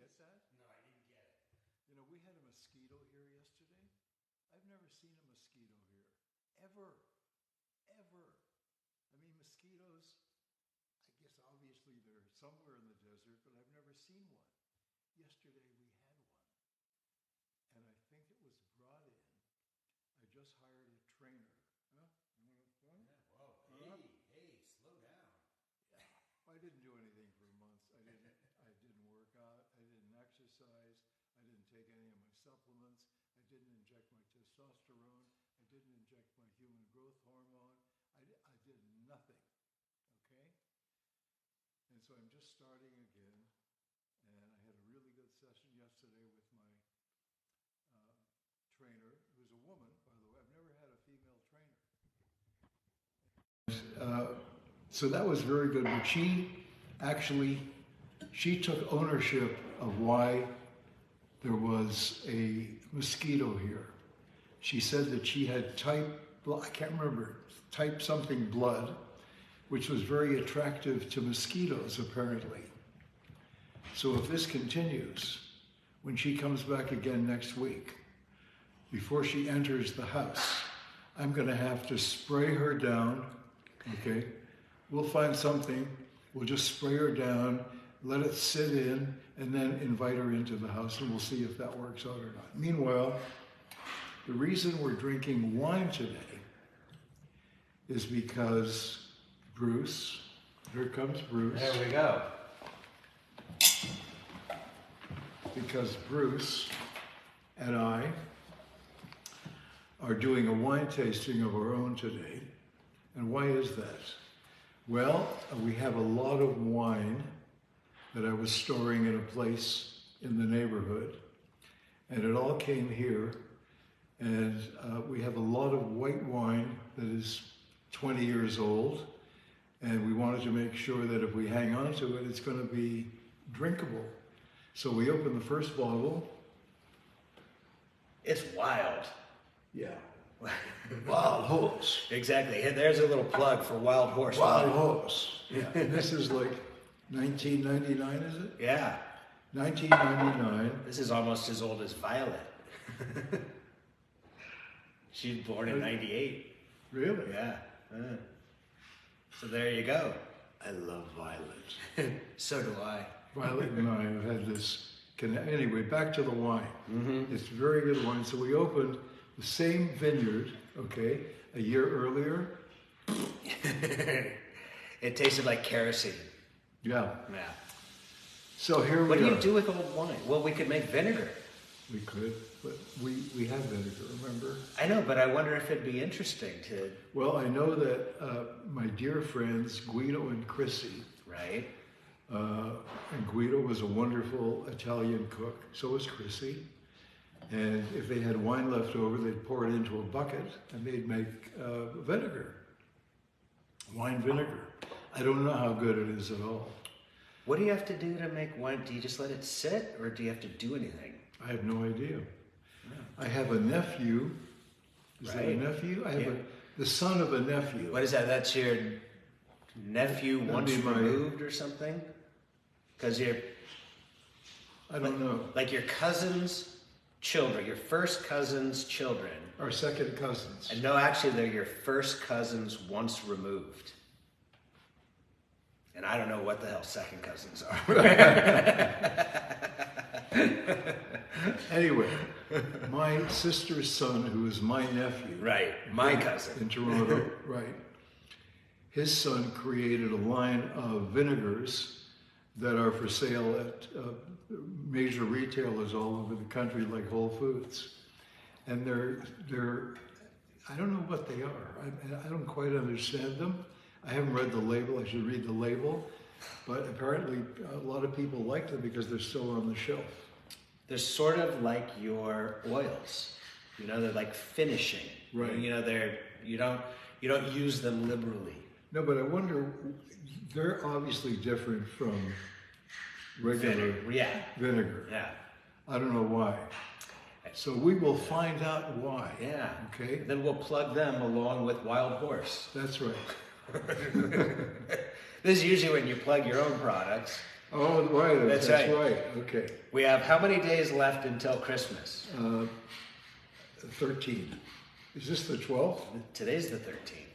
get that? No, I didn't get it. You know, we had a mosquito here yesterday. I've never seen a mosquito here. Ever. Ever. I mean, mosquitoes, I guess obviously they're somewhere in the desert, but I've never seen one. Yesterday we had one. And I think it was brought in. I just hired a trainer. Huh? You want to go? Yeah. Whoa. Hey, slow down. Yeah. I didn't do anything for months. I didn't work out. I didn't exercise. I didn't take any of my supplements. I didn't inject my testosterone. I didn't inject my human growth hormone. I did nothing. Okay? And so I'm just starting again. And I had a really good session yesterday with my trainer, who's a woman, by the way. I've never had a female trainer. So that was very good. But she took ownership of why there was a mosquito here. She said that she had type something blood, which was very attractive to mosquitoes, apparently. So if this continues, when she comes back again next week, before she enters the house, I'm going to have to spray her down, okay? We'll find something, we'll just spray her down, let it sit in, and then invite her into the house, and we'll see if that works out or not. Meanwhile, the reason we're drinking wine today is because Bruce, here comes Bruce. There we go. Because Bruce and I are doing a wine tasting of our own today. And why is that? Well, we have a lot of wine that I was storing in a place in the neighborhood, and it all came here. And we have a lot of white wine that is 20 years old, and we wanted to make sure that if we hang on to it, it's going to be drinkable. So we opened the first bottle. It's wild. Yeah. Wild horse. Exactly. And there's a little plug for Wild Horse. Wild horse. Yeah. And this is like 1999, is it? Yeah. 1999. This is almost as old as Violet. She's born in 98. Really? Yeah. So there you go. I love Violet. So do I. Violet and I have had this. Anyway, back to the wine. Mm-hmm. It's very good wine. So we opened the same vineyard, okay, a year earlier. It tasted like kerosene. Yeah. Yeah. So here we are. What do you do with old wine? Well, we could make vinegar. We could, but we have vinegar, remember? I know, but I wonder if it'd be interesting to... Well, I know that my dear friends, Guido and Chrissy, right? And Guido was a wonderful Italian cook, so was Chrissy. And if they had wine left over, they'd pour it into a bucket and they'd make vinegar, wine vinegar. I don't know how good it is at all. What do you have to do to make wine? Do you just let it sit, or do you have to do anything? I have no idea. No. I have a nephew. Is that a nephew? I have the son of a nephew. What is that? That's your nephew once removed or something? Because you're... I don't know. Like your cousin's children, your first cousin's children. Our second cousins. And no, actually, they're your first cousins once removed. And I don't know what the hell second cousins are. Anyway, my sister's son, who is my nephew. Right, my cousin. In Toronto, right. His son created a line of vinegars that are for sale at major retailers all over the country, like Whole Foods. And they're I don't know what they are. I don't quite understand them. I haven't read the label. I should read the label. But apparently a lot of people like them because they're still on the shelf. They're sort of like your oils. You know, they're like finishing. Right. You know, you don't use them liberally. No, but I wonder, they're obviously different from regular vinegar. Yeah. I don't know why. So we will find out why. Yeah. Okay. Then we'll plug them along with Wild Horse. That's right. This is usually when you plug your own products. Oh, right. That's right. Okay. We have how many days left until Christmas? 13. Is this the 12th? Today's the 13th.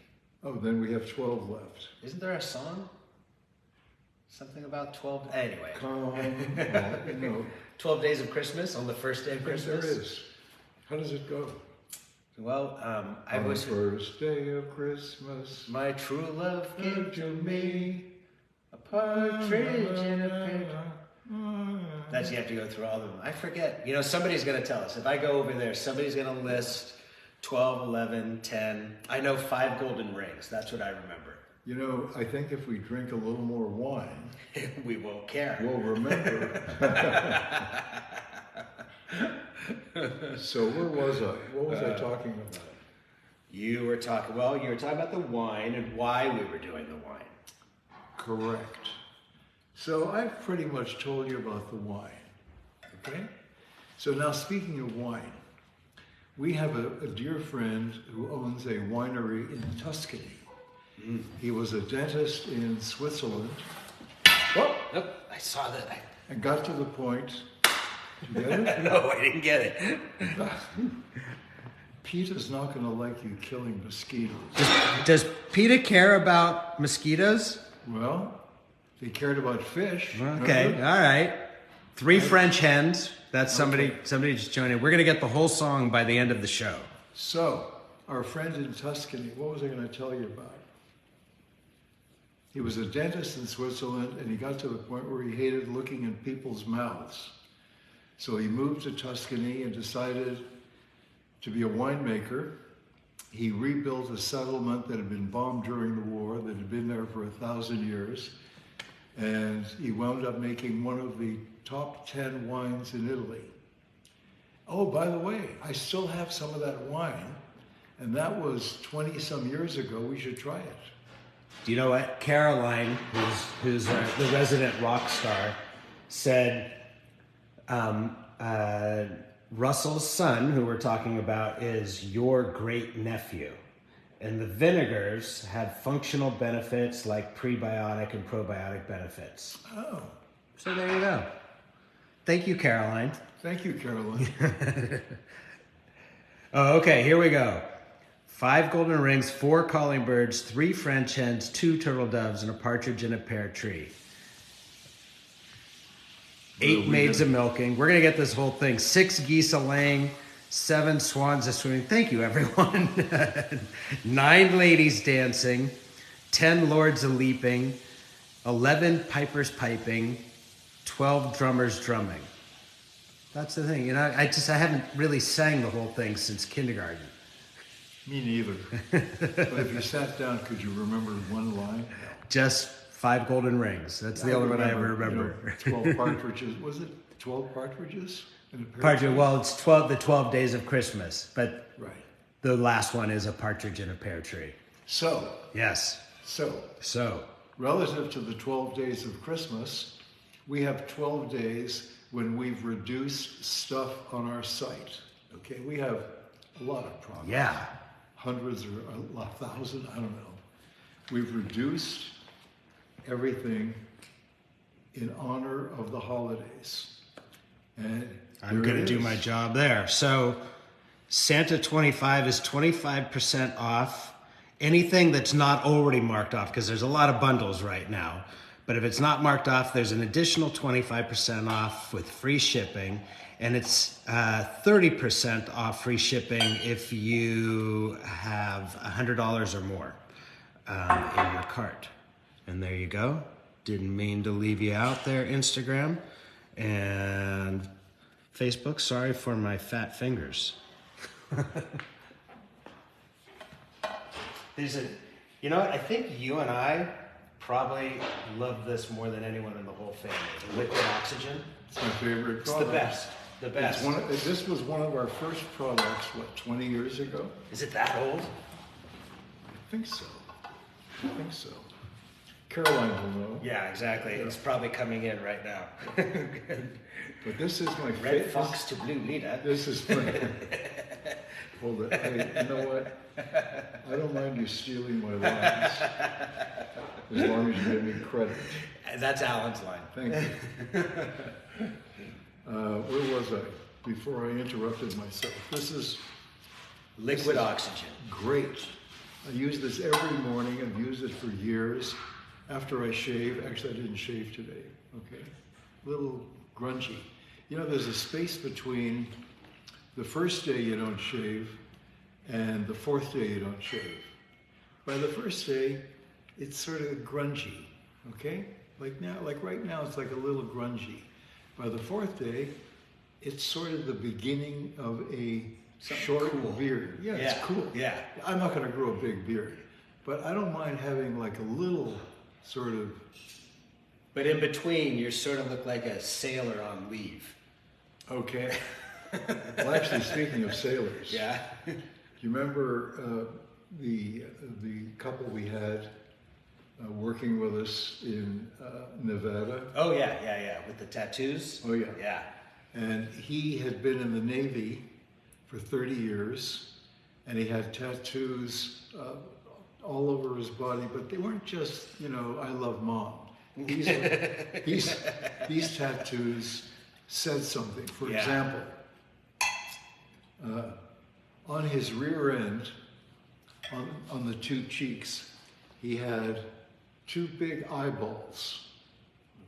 Oh, then we have 12 left. Isn't there a song? Something about 12? Anyway. No. 12 days of Christmas on the first day of Christmas? There is. How does it go? Well, I on was... the first day of Christmas, my true love gave to me a partridge in a pear. That's, you have to go through all of them. I forget. You know, somebody's going to tell us. If I go over there, somebody's going to list 12, 11, 10. I know 5 golden rings. That's what I remember. You know, I think if we drink a little more wine, we won't care. We'll remember. So where was I? What was I talking about? You were talking about the wine and why we were doing the wine. Correct. So I've pretty much told you about the wine, okay? So now speaking of wine, we have a dear friend who owns a winery in Tuscany. Mm. He was a dentist in Switzerland. Oh, nope, I saw that. And got to the point. Did you get it? No, I didn't get it. PETA's not going to like you killing mosquitoes. Does PETA care about mosquitoes? Well, they cared about fish. Okay, all right. 3 French hens. That's somebody just joined in. We're going to get the whole song by the end of the show. So, our friend in Tuscany, what was I going to tell you about? He was a dentist in Switzerland, and he got to the point where he hated looking in people's mouths. So he moved to Tuscany and decided to be a winemaker. He rebuilt a settlement that had been bombed during the war, that had been there for 1,000 years. And he wound up making one of the top 10 wines in Italy. Oh, by the way, I still have some of that wine, and that was 20-some years ago. We should try it. Do you know what? Caroline, who's the resident rock star, said Russell's son, who we're talking about, is your great nephew. And the vinegars have functional benefits like prebiotic and probiotic benefits. Oh. So there you go. Thank you, Caroline. Thank you, Caroline. Oh, okay, here we go. 5 golden rings, 4 calling birds, 3 French hens, 2 turtle doves, and a partridge in a pear tree. 8 maids a milking. We're going to get this whole thing. 6 geese a laying, 7 swans a swimming. Thank you, everyone. 9 ladies dancing, 10 lords a leaping, 11 pipers piping, 12 drummers drumming. That's the thing. You know, I haven't really sang the whole thing since kindergarten. Me neither. But if you sat down, could you remember one line? Just 5 golden rings. That's the only one I ever remember. You know, 12 partridges. Was it 12 partridges? In a pear Partridge. tree? Well, it's 12. The 12 days of Christmas, but Right. the last one is a partridge in a pear tree. So, Yes. So. relative to the 12 days of Christmas, we have 12 days when we've reduced stuff on our site. Okay, we have a lot of products. Yeah. Hundreds or 1,000, I don't know. We've reduced everything in honor of the holidays. And I'm going to do my job there. So Santa 25 is 25% off anything that's not already marked off, because there's a lot of bundles right now. But if it's not marked off, there's an additional 25% off with free shipping. And it's 30% off free shipping if you have $100 or more in your cart. And there you go. Didn't mean to leave you out there, Instagram. And Facebook, sorry for my fat fingers. You know what? I think you and I probably love this more than anyone in the whole family. Liquid oxygen. It's my favorite It's product. the best. The best. This was one of our first products, 20 years ago? Is it that old? I think so. Caroline will know. Yeah, exactly. It's probably coming in right now. But this is my Red favorite. fox to blue leader. This is my, hold it. Hey, you know what? I don't mind you stealing my lines, as long as you give me credit. That's Alan's line. Thank you. Where was I? Before I interrupted myself. This is Liquid oxygen. great. I use this every morning. I've used it for years. After I shave, actually I didn't shave today, okay? A little grungy. You know, there's a space between the first day you don't shave and the fourth day you don't shave. By the first day, it's sort of grungy, okay? Like right now, it's like a little grungy. By the fourth day, it's sort of the beginning of a short cool. beard. Yeah, it's cool. Yeah. I'm not going to grow a big beard, but I don't mind having like a little sort of. But in between, you sort of look like a sailor on leave. Okay. Well, actually, speaking of sailors, Yeah. do you remember the couple we had working with us in Nevada? Oh, yeah. With the tattoos? Oh, yeah. Yeah. And he had been in the Navy for 30 years, and he had tattoos all over his body, but they weren't just, you know, I love mom. These tattoos said something. For Yeah. example, on his rear end, on the two cheeks, he had two big eyeballs.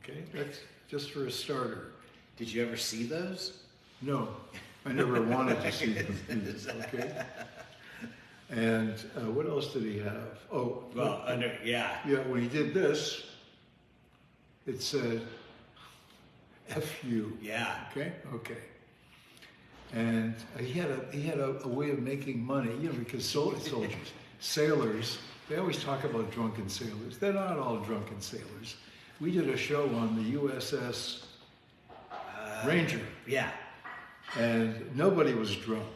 Okay, that's just for a starter. Did you ever see those? No, I never wanted to see them. Okay. And what else did he have? Oh, Well, yeah. yeah. When he did this, it said "F you." Yeah. Okay. Okay. And he had a way of making money, you know, because soldiers, sailors, they always talk about drunken sailors. They're not all drunken sailors. We did a show on the USS Ranger. Yeah. And nobody was drunk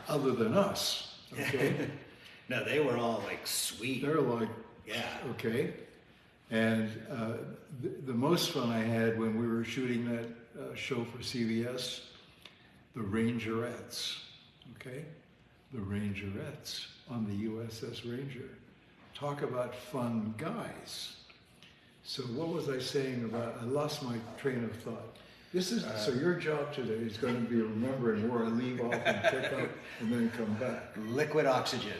other than us, okay? No, they were all like sweet. They're like, Yeah. okay. And the most fun I had when we were shooting that show for CBS, the Rangerettes, okay? The Rangerettes on the USS Ranger. Talk about fun guys. So what was I saying about, I lost my train of thought. This is, so your job today is going to be remembering where I leave off and pick up and then come back. Liquid oxygen.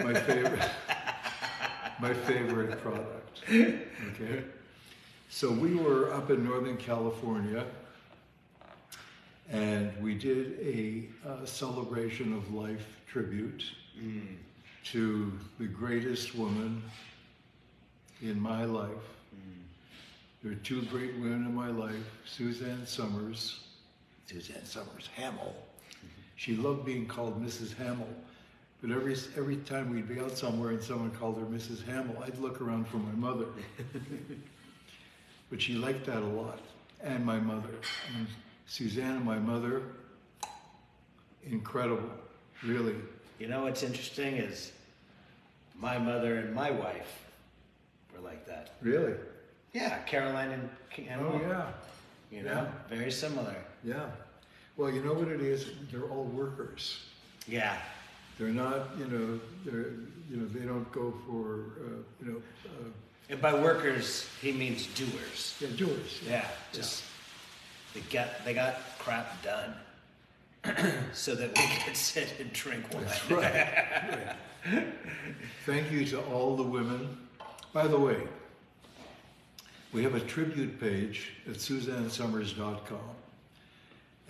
My favorite product. Okay. So we were up in Northern California, and we did a celebration of life tribute to the greatest woman in my life. There are two great women in my life, Suzanne Summers, Hamill. She loved being called Mrs. Hamill, but every time we'd be out somewhere and someone called her Mrs. Hamill, I'd look around for my mother. But she liked that a lot, and my mother. And Suzanne and my mother, incredible, really. You know what's interesting is my mother and my wife were like that. Really? Yeah, Caroline and Oh, yeah. You know, very similar. Yeah. Well, you know what it is? They're all workers. Yeah. They're not, they don't go for, And by workers, he means doers. yeah, doers. Yeah, just they got crap done, so that we could sit and drink wine. That's right. Right. Thank you to all the women. By the way, we have a tribute page at SuzanneSummers.com,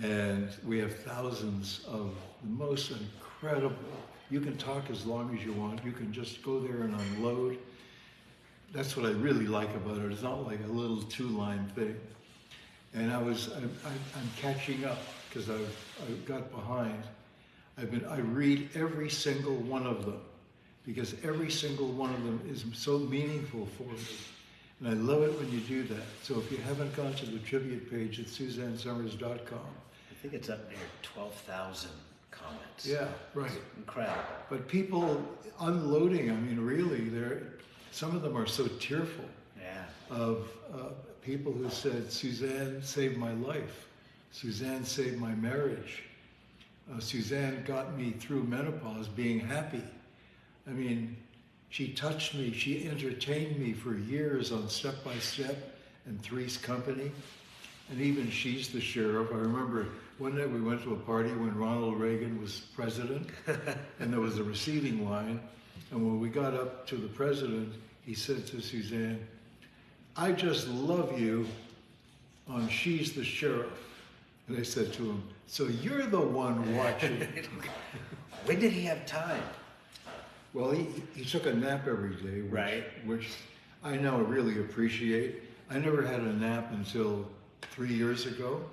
and we have thousands of the most incredible. You can talk as long as you want. You can just go there and unload. That's what I really like about it. It's not like a little two-line thing. And I'm catching up because I've got behind. I read every single one of them because every single one of them is so meaningful for me. And I love it when you do that. So if you haven't gone to the tribute page at SuzanneSummers.com. I think it's up near 12,000 comments. Yeah, right. Incredible. But people unloading, I mean, really, some of them are so tearful. Yeah. Of people who said, Suzanne saved my life. Suzanne saved my marriage. Suzanne got me through menopause being happy. I mean, she touched me, she entertained me for years on Step by Step and Three's Company. And even She's the Sheriff. I remember one night we went to a party when Ronald Reagan was president, and there was a receiving line. And when we got up to the president, he said to Suzanne, "I just love you on She's the Sheriff." And I said to him, "So you're the one watching." When did he have time? Well, he took a nap every day, which I now really appreciate. I never had a nap until 3 years ago.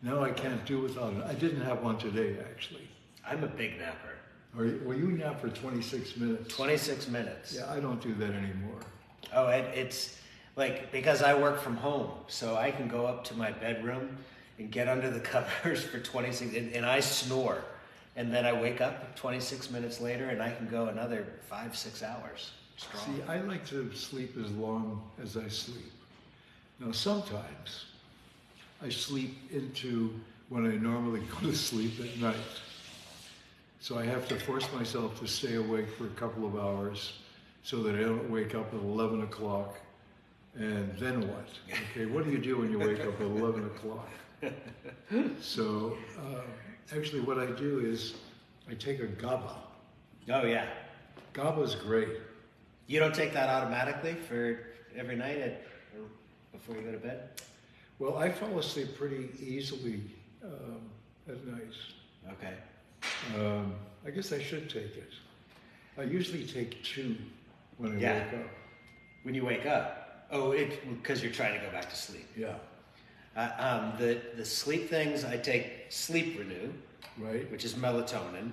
Now I can't do without it. I didn't have one today, actually. I'm a big napper. Well, you nap for 26 minutes. 26 minutes. Yeah, I don't do that anymore. Oh, it's like, because I work from home, so I can go up to my bedroom and get under the covers for 26, and I snore. And then I wake up 26 minutes later and I can go another 5-6 hours strong. See, I like to sleep as long as I sleep. Now, sometimes I sleep into when I normally go to sleep at night. So I have to force myself to stay awake for a couple of hours so that I don't wake up at 11 o'clock. And then what? Okay, what do you do when you wake up at 11 o'clock? So actually what I do is I take a GABA. Oh, yeah. GABA's great. You don't take that automatically for every night or before you go to bed? Well, I fall asleep pretty easily at night. Okay. I guess I should take it. I usually take 2 when I wake up. When you wake up? Oh, because you're trying to go back to sleep. Yeah. The sleep things, I take Sleep Renew, Right. which is melatonin.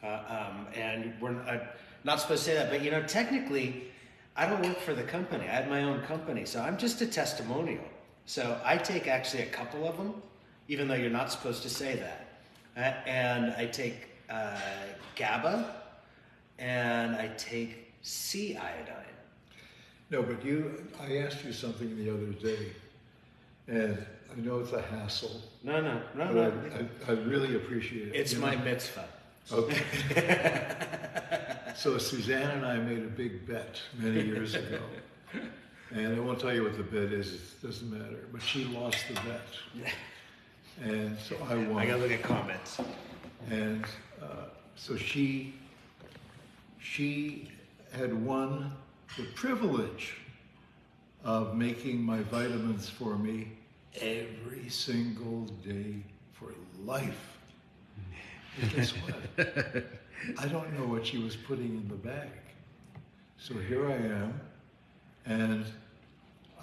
And we're not supposed to say that, but technically, I don't work for the company. I have my own company, so I'm just a testimonial. So I take actually a couple of them, even though you're not supposed to say that. And I take GABA, and I take sea iodine. No, but I asked you something the other day, and I know it's a hassle. No. But I really appreciate it. It's my mitzvah. Okay. So Suzanne and I made a big bet many years ago. And I won't tell you what the bet is, it doesn't matter. But she lost the bet. And so I won. I gotta look at comments. And so she had won the privilege of making my vitamins for me every single day for life. And guess what? I don't know what she was putting in the bag. So here I am, and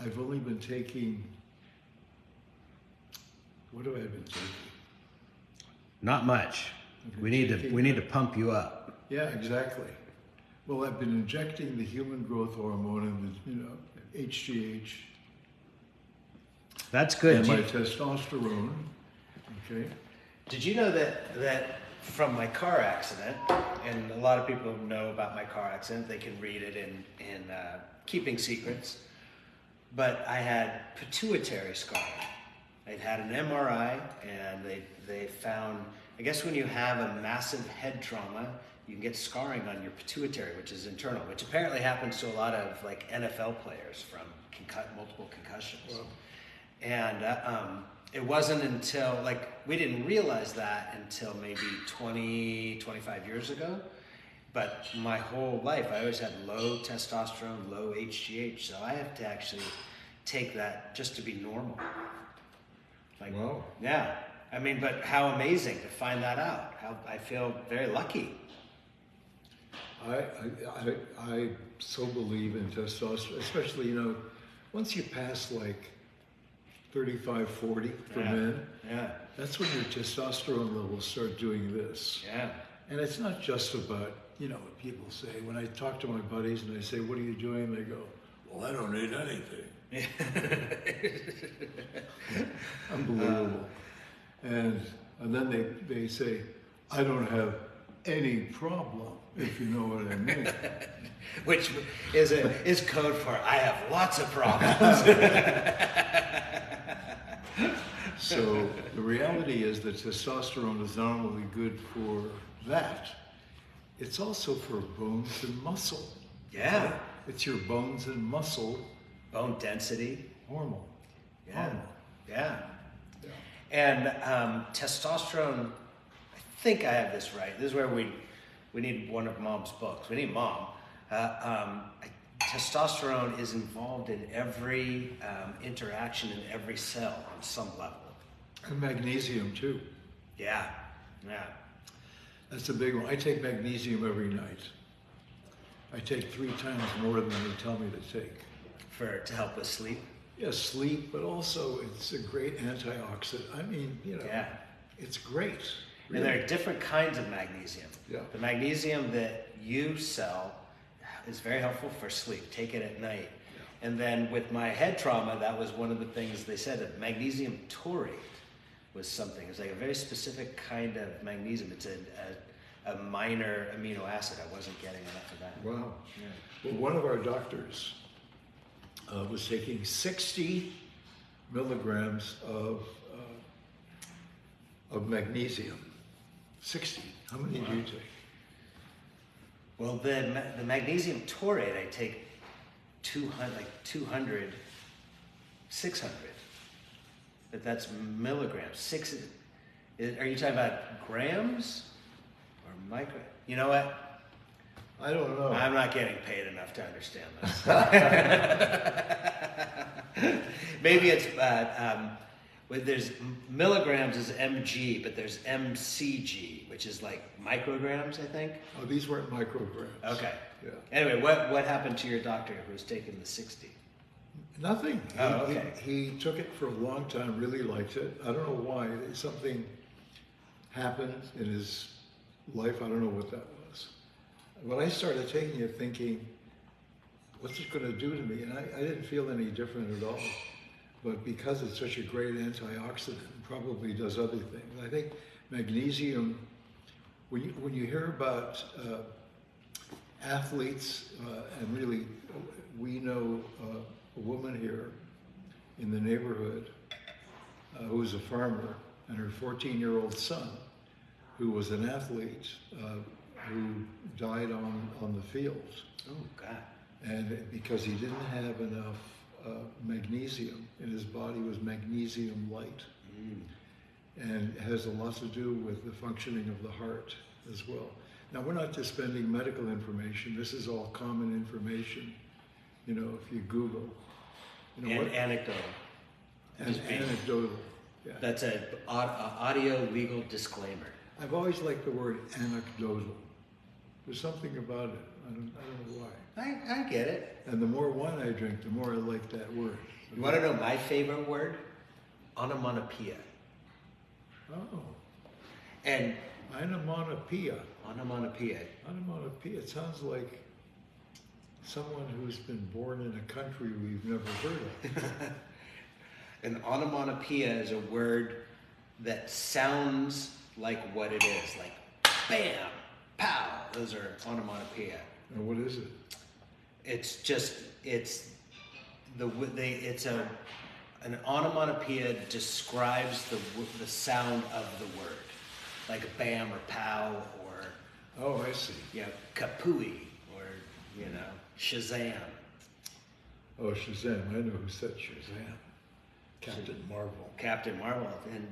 I've only been taking, what have I been taking? Not much. We need to pump you up. Yeah, exactly. Well, I've been injecting the human growth hormone and the, HGH. That's good. And my testosterone. Okay. Did you know that from my car accident, and a lot of people know about my car accident, they can read it in Keeping Secrets, but I had pituitary scarring. I'd had an MRI, and they found, I guess when you have a massive head trauma, you can get scarring on your pituitary, which is internal, which apparently happens to a lot of like NFL players from multiple concussions. Wow. And it wasn't until, we didn't realize that until maybe 20, 25 years ago. But my whole life, I always had low testosterone, low HGH. So I have to actually take that just to be normal. Wow. Yeah. I mean, but how amazing to find that out. How I feel very lucky. I so believe in testosterone, especially, once you pass 35, 40 for men, that's when your testosterone levels start doing this. Yeah. And it's not just about, people say, when I talk to my buddies and I say, what are you doing? They go, well, I don't need anything. Unbelievable. And then they say, I don't have any problem, if you know what I mean. Which is code for I have lots of problems. So the reality is that testosterone is not only good for that, it's also for bones and muscle. Yeah. It's your bones and muscle Bone density. hormone. Yeah. Hormone. Yeah. Yeah. And testosterone, I think I have this right. This is where we need one of Mom's books. We need Mom. Testosterone is involved in every interaction in every cell on some level. And magnesium too. Yeah. Yeah. That's a big one. I take magnesium every night. I take 3 times more than they tell me to take. To help with sleep. Yes, sleep, but also it's a great antioxidant. I mean, Yeah. it's great. And there are different kinds of magnesium. Yeah. The magnesium that you sell is very helpful for sleep. Take it at night. Yeah. And then with my head trauma, that was one of the things they said, that magnesium taurate was something. It's like a very specific kind of magnesium. It's a minor amino acid. I wasn't getting enough of that. Wow. Yeah. Well, one of our doctors was taking 60 milligrams of magnesium. 60. How many do you take? Well, the magnesium taurate, I take 200, 600. But that's milligrams. Are you talking about grams or micro? You know what? I don't know. I'm not getting paid enough to understand this. Maybe it's, there's milligrams is mg, but there's mcg, which is like micrograms, I think. Oh, these weren't micrograms. Okay. Yeah. Anyway, what happened to your doctor who was taking the 60? Nothing. Oh, okay. He took it for a long time, really liked it. I don't know why. Something happened in his life. I don't know what that was. When I started taking it, thinking, what's it going to do to me? And I didn't feel any different at all. But because it's such a great antioxidant, it probably does other things. I think magnesium, when you hear about athletes, and really, we know a woman here in the neighborhood who was a farmer, and her 14-year-old son, who was an athlete, who died on the field. Oh, God. And because he didn't have enough magnesium in his body, was magnesium light. And it has a lot to do with the functioning of the heart as well. Now, we're not just spending medical information. This is all common information. If you Google. Anecdotal. And anecdotal. Yeah. That's an audio legal disclaimer. I've always liked the word anecdotal. There's something about it. I don't know why. I get it. And the more wine I drink, the more I like that word. You want to know my favorite word? Onomatopoeia. Oh. And Onomatopoeia. onomatopoeia. Onomatopoeia. It sounds like someone who's been born in a country we've never heard of. An onomatopoeia is a word that sounds like what it is, like bam, pow. Those are onomatopoeia. And what is it? An onomatopoeia describes the sound of the word, like bam or pow or Oh, I see. kapooey or Shazam. Oh, Shazam. I know who said Shazam. Captain Marvel. Captain Marvel, and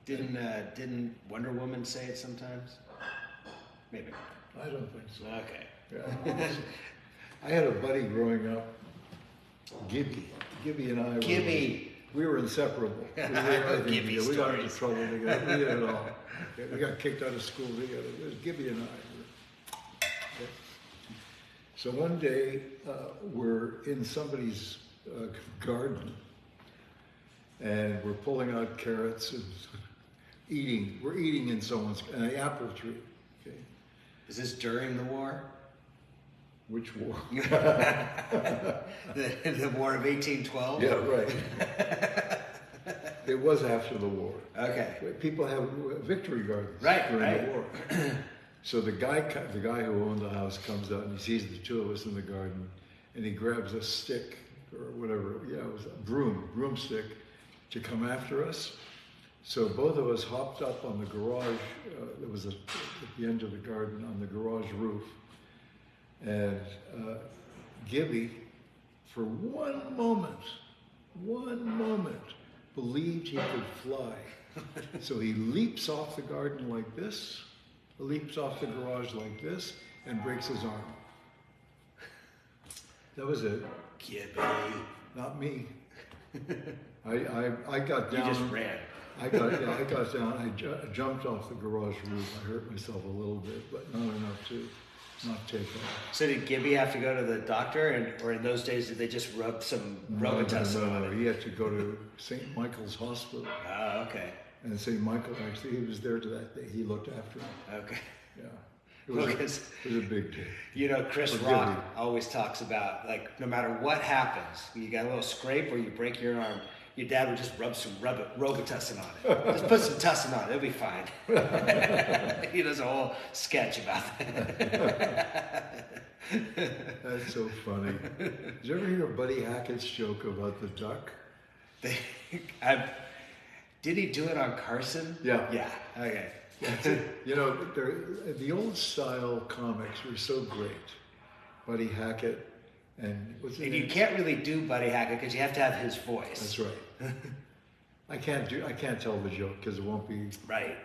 didn't Wonder Woman say it sometimes? Maybe. I don't think so. Okay. Yeah. I had a buddy growing up, Gibby. Gibby and I we were inseparable. Gibby We got into stories. trouble together. We did it all. We got kicked out of school together. It was Gibby and I. Okay. So one day, we're in somebody's garden, and we're pulling out carrots and eating. We're eating in an apple tree. Okay. Is this during the war? Which war? the War of 1812? Yeah, right. It was after the war. Okay. People have victory gardens during the war. So the guy who owned the house comes out and he sees the two of us in the garden, and he grabs a stick or whatever. Yeah, it was a broomstick, to come after us. So both of us hopped up on the garage, that was at the end of the garden, on the garage roof. And Gibby, for one moment, believed he could fly. So he leaps off the garden like this, leaps off the garage like this, and breaks his arm. That was it. Gibby. Not me. I got down. You just ran. I got down. I jumped off the garage roof. I hurt myself a little bit, but not enough to not take off. So did Gibby have to go to the doctor, or in those days did they just rub some Robitussin on it? He had to go to St. Michael's Hospital. Oh, okay. And St. Michael, actually, he was there to that day. He looked after him. Okay. Yeah. It was a big day. You know, Chris For Rock Gibby. always talks about, like, no matter what happens, you got a little scrape or you break your arm, your dad would just rub some Robitussin on it. Just put some tussin on it, it'll be fine. He does a whole sketch about that. That's so funny. Did you ever hear Buddy Hackett's joke about the duck? Did he do it on Carson? Yeah. Yeah, okay. You know, the old style comics were so great. Buddy Hackett and what's his And name? you can't really do Buddy Hackett because you have to have his voice. That's right. I can't tell the joke because it won't be Right.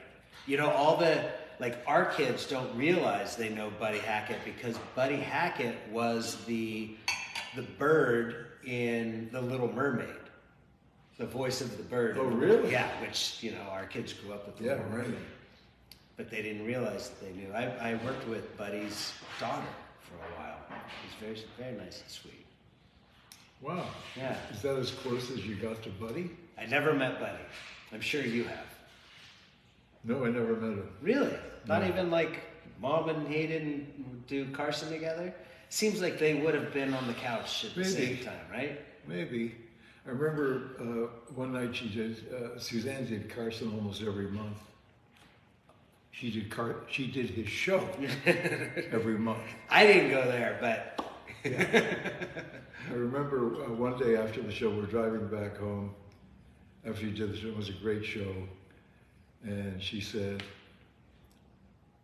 You know, our kids don't realize they know Buddy Hackett because Buddy Hackett was the bird in The Little Mermaid. The voice of the bird. Oh, really? Yeah, which, you know, our kids grew up with The Little Mermaid. But they didn't realize that they knew. I worked with Buddy's daughter for a while. It was very, very nice and sweet. Wow. Yeah. Is that as close as you got to Buddy? I never met Buddy. I'm sure you have. No, I never met him. Really? Not No. even like Mom and he didn't do Carson together? Seems like they would have been on the couch at the same time, right? Maybe. I remember one night Suzanne did Carson almost every month. She did his show every month. I didn't go there, but Yeah. I remember one day after the show, we're driving back home. After you did the show, it was a great show. And she said,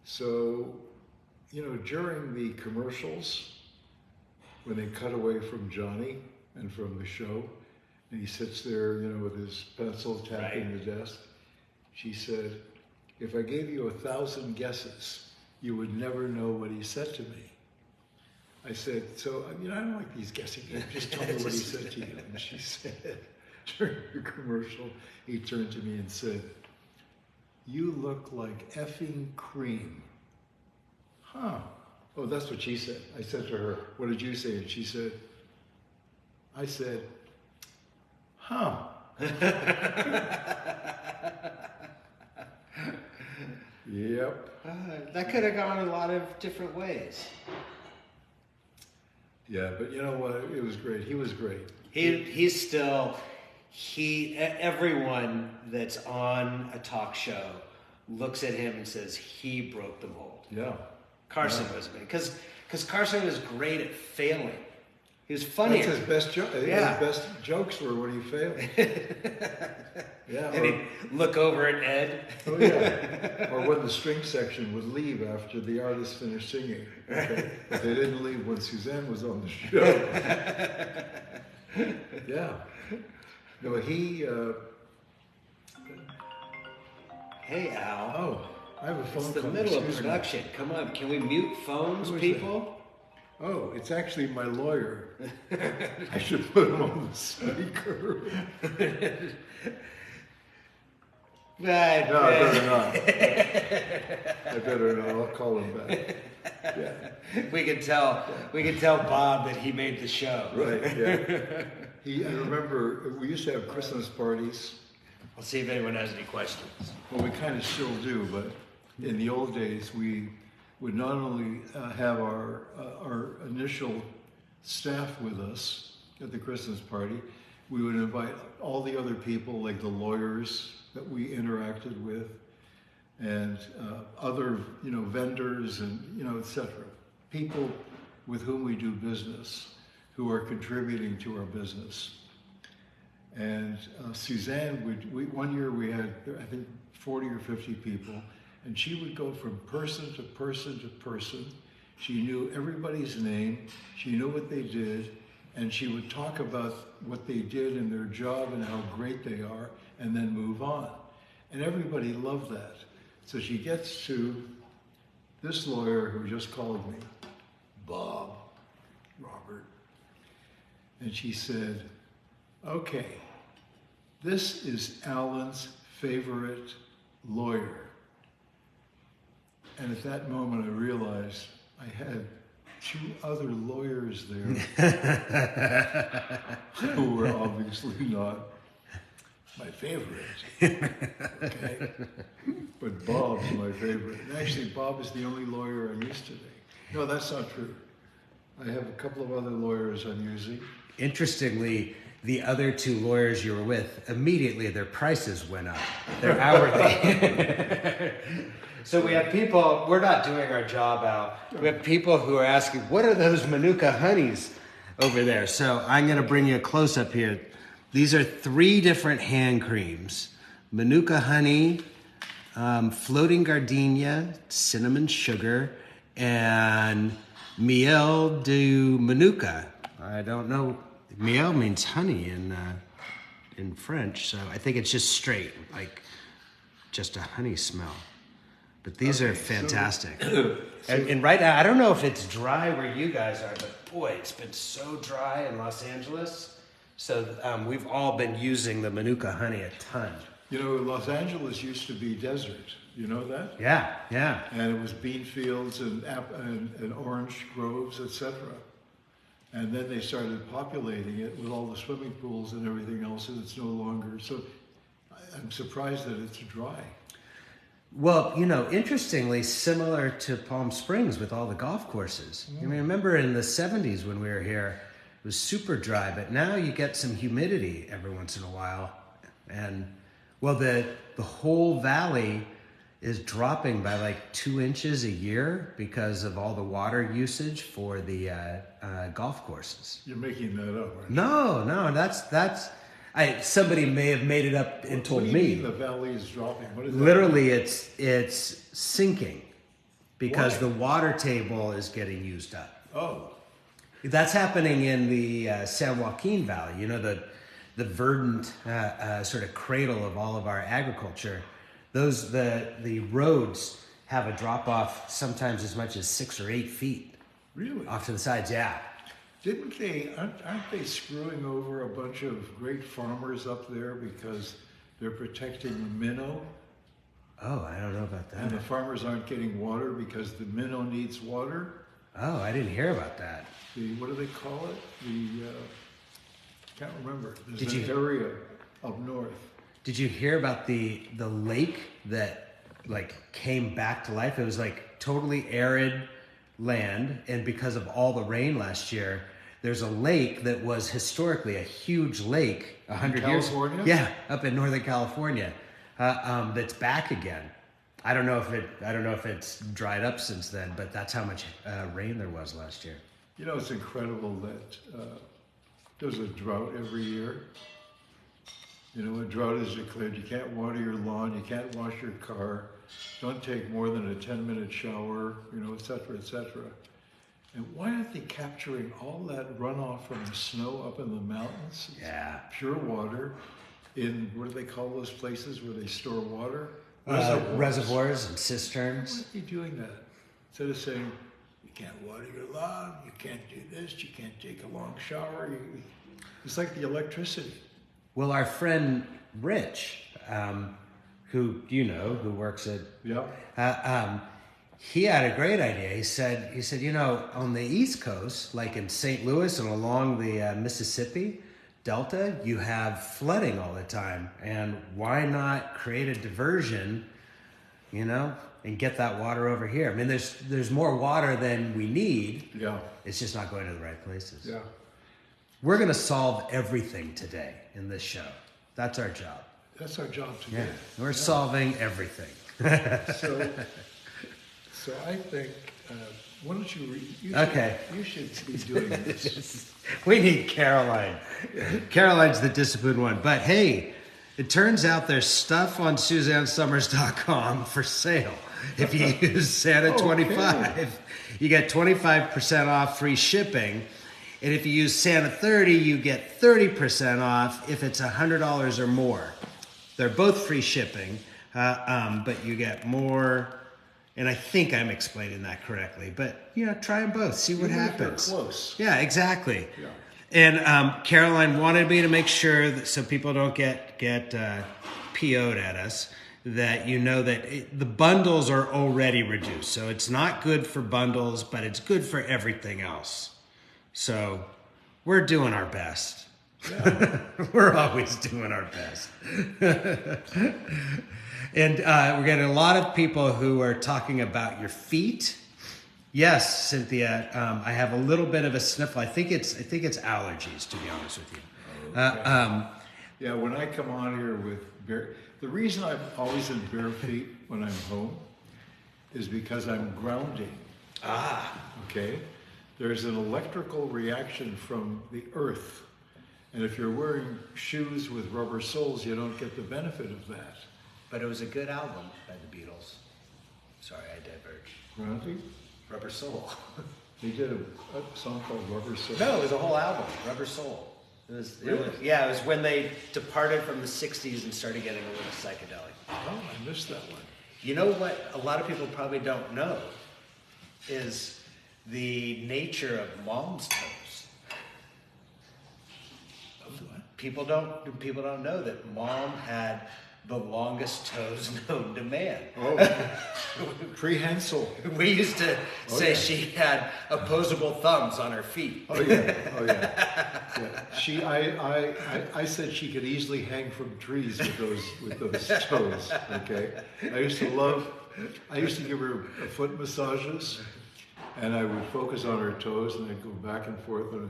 so, you know, during the commercials, when they cut away from Johnny and from the show, and he sits there, you know, with his pencil tapping the desk, she said, if I gave you 1,000 guesses, you would never know what he said to me. I said, so, you know, I don't like these guessing games. Just tell me what he said to you. And she said, during the commercial, he turned to me and said, you look like effing cream. Huh. Oh, that's what she said. I said to her, what did you say? And she said, I said, huh. Yep. that could have gone a lot of different ways. Yeah, but you know what? It was great. He was great. He's still, everyone that's on a talk show looks at him and says, he broke the mold. Yeah. Carson was because Carson was great at failing. He was funny. That's his best joke. Yeah. His best jokes were when he failed. Yeah. And he'd look over at Ed. Oh yeah. Or when the string section would leave after the artist finished singing. Okay? But they didn't leave when Suzanne was on the show. Yeah. No, he. Hey, Al. Oh, I have a phone It's the call. middle of Excuse me. production. Come on, can we mute phones, Who is people? Oh, it's actually my lawyer. I should put him on the speaker. No, I better not. I better not. I'll call him back. Yeah. We can tell Bob that he made the show. Right. Yeah. I remember we used to have Christmas parties. I'll see if anyone has any questions. Well, we kind of still do, but in the old days, we would not only have our initial staff with us at the Christmas party, we would invite all the other people, like the lawyers that we interacted with, and other, you know, vendors and, you know, etc. People with whom we do business, who are contributing to our business. And Suzanne one year we had, I think, 40 or 50 people, and she would go from person to person to person. She knew everybody's name, she knew what they did, and she would talk about what they did in their job and how great they are, and then move on. And everybody loved that. So she gets to this lawyer who just called me, Bob, Robert, and she said, okay, this is Alan's favorite lawyer. And at that moment I realized I had 2 other lawyers there who were obviously not my favorite. Okay? But Bob's my favorite. And actually, Bob is the only lawyer I'm used to. No, that's not true. I have a couple of other lawyers I'm using. Interestingly, the other 2 lawyers you were with, immediately their prices went up. They're hourly. So we have people, we're not doing our job out. We have people who are asking, what are those Manuka honeys over there? So I'm going to bring you a close up here. These are 3 different hand creams. Manuka honey, floating gardenia, cinnamon sugar, and miel de Manuka. I don't know. Miel means honey in French, so I think it's just straight, like just a honey smell. But these are fantastic. And right now, I don't know if it's dry where you guys are, but boy, it's been so dry in Los Angeles. So we've all been using the Manuka honey a ton. You know, Los Angeles used to be desert. You know that? Yeah, yeah. And it was bean fields and orange groves, etc. And then they started populating it with all the swimming pools and everything else, and it's no longer. So I'm surprised that it's dry. Well, you know, interestingly, similar to Palm Springs with all the golf courses. I mean, remember in the 70s when we were here, it was super dry, but now you get some humidity every once in a while. And, well, the whole valley is dropping by like 2 inches a year because of all the water usage for the golf courses. You're making that up, right? No, that's somebody may have made it up and told What do you me. mean the valley is dropping? What is that? Literally, it's sinking because Why? the water table is getting used up. Oh, That's happening in the San Joaquin Valley. You know, the verdant sort of cradle of all of our agriculture. The roads have a drop off sometimes as much as 6 or 8 feet really? off to the sides. Yeah. Aren't they screwing over a bunch of great farmers up there because they're protecting the minnow? Oh, I don't know about And the that. farmers aren't getting water because the minnow needs water? Oh, I didn't hear about that. What do they call it? Can't remember. There's Did an you- area up north. Did you hear about the lake that like came back to life? It was like totally arid land, and because of all the rain last year, there's a lake that was historically a huge lake 100 years. California? Yeah, up in Northern California, that's back again. I don't know if it's dried up since then, but that's how much rain there was last year. You know, it's incredible that there's a drought every year. You know, a drought is declared. You can't water your lawn, you can't wash your car, don't take more than a 10-minute shower, you know, et cetera, et cetera. And why aren't they capturing all that runoff from the snow up in the mountains? Yeah. Pure water in, what do they call those places where they store water? Reservoirs and cisterns. Why aren't they doing that? Instead of saying, you can't water your lawn, you can't do this, you can't take a long shower. It's like the electricity. Well, our friend Rich, who you know, who works at, Yeah. he had a great idea. He said, you know, on the East Coast, like in St. Louis and along the Mississippi Delta, you have flooding all the time, and why not create a diversion, you know, and get that water over here? I mean, there's more water than we need. Yeah. It's just not going to the right places. Yeah. We're going to solve everything today in this show. That's our job. That's our job today. Yeah, we're solving everything. So I think why don't you Okay. You should be doing this. We need Caroline. Caroline's the disciplined one. But hey, it turns out there's stuff on SuzanneSummers.com for sale. If you use Santa 25, you get 25% off free shipping. And if you use Santa 30, you get 30% off if it's $100 or more. They're both free shipping, but you get more. And I think I'm explaining that correctly. But, try them both. See what happens. Close. Yeah, exactly. Yeah. And Caroline wanted me to make sure that so people don't get PO'd at us, that the bundles are already reduced. So it's not good for bundles, but it's good for everything else. So we're doing our best. Yeah. We're always doing our best. And we're getting a lot of people who are talking about your feet. Yes, Cynthia, I have a little bit of a sniffle. I think it's allergies, to be honest with you. Okay. Yeah, when I come on here with the reason I'm always in bare feet when I'm home is because I'm grounding. Okay? There's an electrical reaction from the earth. And if you're wearing shoes with rubber soles, you don't get the benefit of that. But it was a good album by the Beatles. Sorry, I diverged. Grounding? Rubber Soul. He did a song called Rubber Soul. No, it was a whole album, Rubber Soul. It was when they departed from the 60s and started getting a little psychedelic. Oh, I missed that one. You know what a lot of people probably don't know is the nature of mom's toes. People don't know that mom had the longest toes known to man. Oh, prehensile. We used to say she had opposable thumbs on her feet. Oh yeah. I said she could easily hang from trees with those toes. Okay. I used to give her foot massages, and I would focus on her toes, and I'd go back and forth, and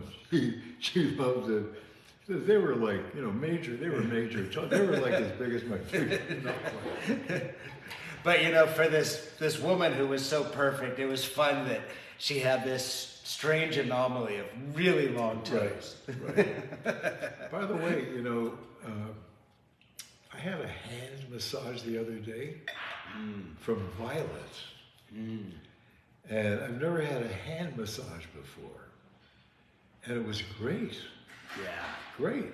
she loved it. They were like, major. They were major. They were like as big as my feet. But for this woman who was so perfect, it was fun that she had this strange anomaly of really long toes. Right. By the way, I had a hand massage the other day from Violet, and I've never had a hand massage before, and it was great. Yeah. Great.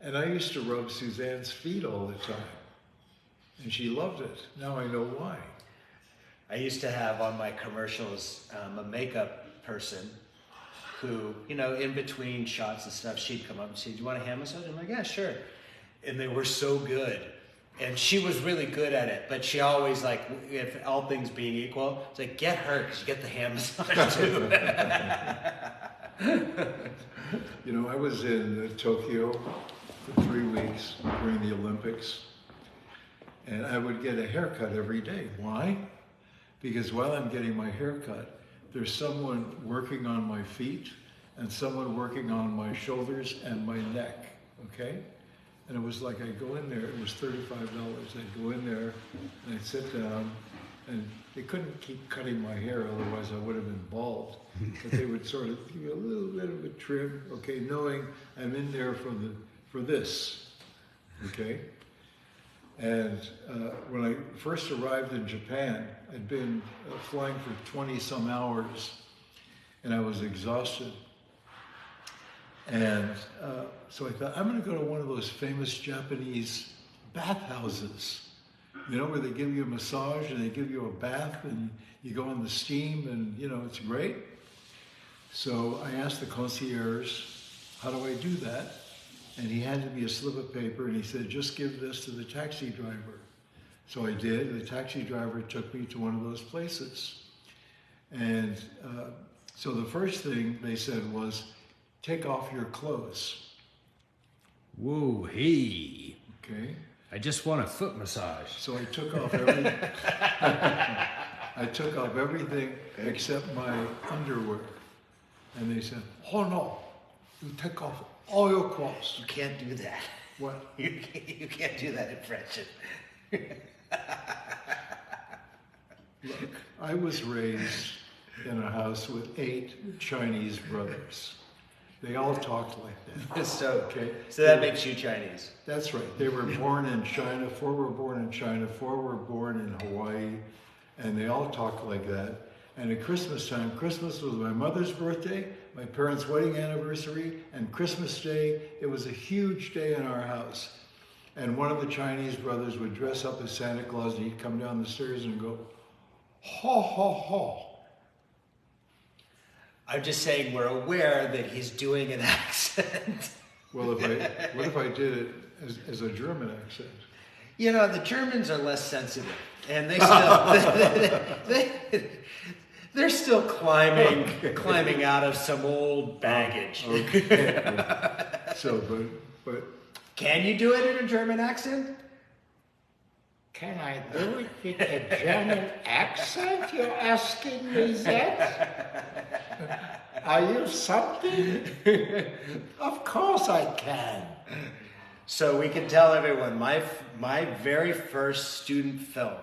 And I used to rub Suzanne's feet all the time. And she loved it. Now I know why. I used to have on my commercials a makeup person who, in between shots and stuff, she'd come up and say, "Do you want a hand massage?" I'm like, "Yeah, sure." And they were so good. And she was really good at it. But she always, if all things being equal, it's like, get her because you get the hand massage too. I was in Tokyo for 3 weeks during the Olympics, and I would get a haircut every day. Why? Because while I'm getting my haircut, there's someone working on my feet and someone working on my shoulders and my neck, okay? And it was like I'd go in there, it was $35. I'd go in there and I'd sit down, and they couldn't keep cutting my hair, otherwise I would have been bald. But they would sort of give me a little bit of a trim, okay, knowing I'm in there for this, okay? And when I first arrived in Japan, I'd been flying for 20 some hours, and I was exhausted. And so I thought, I'm gonna go to one of those famous Japanese bathhouses, where they give you a massage and they give you a bath and you go in the steam and, it's great. So I asked the concierge, how do I do that? And he handed me a slip of paper and he said, just give this to the taxi driver. So I did. The taxi driver took me to one of those places. And so the first thing they said was, take off your clothes. Whoa, hey. Okay. I just want a foot massage. So I took off everything except my underwear. And they said, oh no, you take off all your clothes. You can't do that. What? You can't do that in French. Look, I was raised in a house with 8 Chinese brothers. They all talked like that. So Okay. that makes you Chinese. That's right. They were born in China. 4 were born in China. 4 were born in Hawaii, and they all talked like that. And at Christmas time, Christmas was my mother's birthday, my parents' wedding anniversary, and Christmas Day. It was a huge day in our house. And one of the Chinese brothers would dress up as Santa Claus, and he'd come down the stairs and go, "Ha ha ha." I'm just saying we're aware that he's doing an accent. Well, what if I did it as a German accent? You know, the Germans are less sensitive, and they still they're still climbing out of some old baggage. Okay. So, but Can you do it in a German accent? Can I do it with a German accent? You're asking me that? Are you something? Of course I can. So we can tell everyone my very first student film.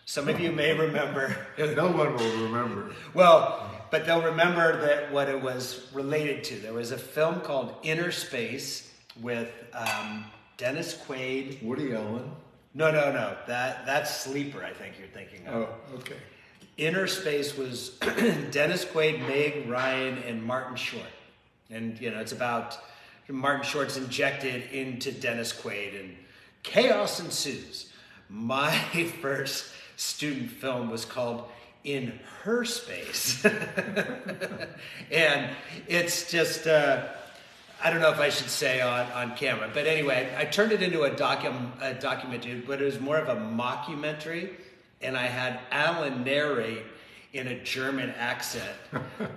Some of you may remember. no one will remember. Well, but they'll remember that what it was related to. There was a film called Inner Space with Dennis Quaid. Woody Allen. No. That's Sleeper, I think you're thinking of. Oh, okay. Inner Space was Dennis Quaid, Meg Ryan, and Martin Short. And, you know, it's about Martin Short's injected into Dennis Quaid and chaos ensues. My first student film was called In Her Space. And it's just, I don't know if I should say on camera, but anyway, I turned it into a documentary, but it was more of a mockumentary, and I had Alan narrate in a German accent,